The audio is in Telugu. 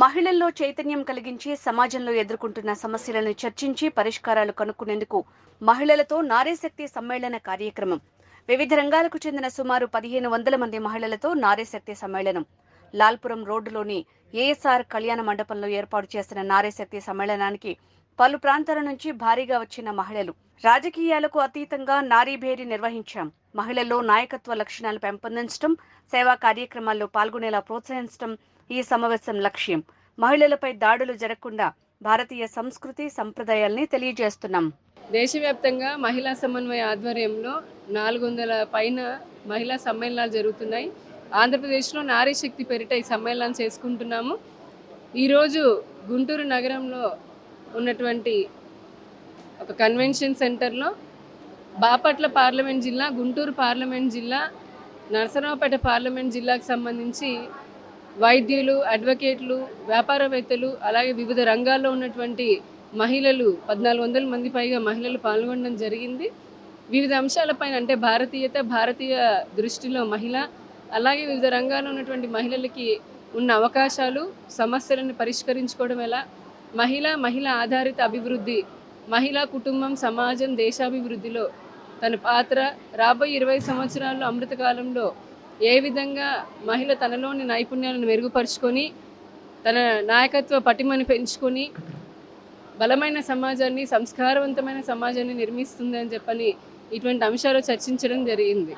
మహిళల్లో చైతన్యం కలిగించి సమాజంలో ఎదుర్కొంటున్న సమస్యలను చర్చించి పరిష్కారాలు కనుక్కునేందుకు మహిళలతో నారీశక్తి సమ్మేళన కార్యక్రమం. వివిధ రంగాలకు చెందిన సుమారు 1500 మంది మహిళలతో నారీశక్తి సమ్మేళనం లాల్పురం రోడ్డులోని ఏఎస్ఆర్ కళ్యాణ మండపంలో ఏర్పాటు చేసిన నారీశక్తి సమ్మేళనానికి పలు ప్రాంతాల నుంచి భారీగా వచ్చిన మహిళలు. రాజకీయాలకు అతీతంగా నారీభేరి నిర్వహించాం. మహిళల్లో నాయకత్వ లక్షణాలు పెంపొందించడం, సేవా కార్యక్రమాల్లో పాల్గొనేలా ప్రోత్సహించడం ఈ సమావేశం లక్ష్యం. మహిళలపై దాడులు జరగకుండా భారతీయ సంస్కృతి సంప్రదాయాల్ని తెలియజేస్తున్నాం. దేశవ్యాప్తంగా మహిళా సమన్వయ ఆధ్వర్యంలో 400 పైన మహిళా సమ్మేళనాలు జరుగుతున్నాయి. ఆంధ్రప్రదేశ్లో నారీ శక్తి పేరిట ఈ సమ్మేళనం చేసుకుంటున్నాము. ఈరోజు గుంటూరు నగరంలో ఉన్నటువంటి ఒక కన్వెన్షన్ సెంటర్లో బాపట్ల పార్లమెంట్ జిల్లా, గుంటూరు పార్లమెంట్ జిల్లా, నరసరావుపేట పార్లమెంట్ జిల్లాకు సంబంధించి వైద్యులు, అడ్వకేట్లు, వ్యాపారవేత్తలు, అలాగే వివిధ రంగాల్లో ఉన్నటువంటి మహిళలు 1400 మంది పైగా మహిళలు పాల్గొనడం జరిగింది. వివిధ అంశాలపైన, అంటే భారతీయ దృష్టిలో మహిళ, అలాగే వివిధ రంగాల్లో ఉన్నటువంటి మహిళలకి ఉన్న అవకాశాలు, సమస్యలను పరిష్కరించుకోవడం ఎలా, మహిళ ఆధారిత అభివృద్ధి, మహిళా కుటుంబం, సమాజం, దేశాభివృద్ధిలో తన పాత్ర, రాబోయే 20 సంవత్సరాల్లో అమృతకాలంలో ఏ విధంగా మహిళ తనలోని నైపుణ్యాలను మెరుగుపరుచుకొని తన నాయకత్వ పటిమని పెంచుకొని బలమైన సమాజాన్ని, సంస్కారవంతమైన సమాజాన్ని నిర్మిస్తుంది అని చెప్పని ఇటువంటి అంశాలు చర్చించడం జరిగింది.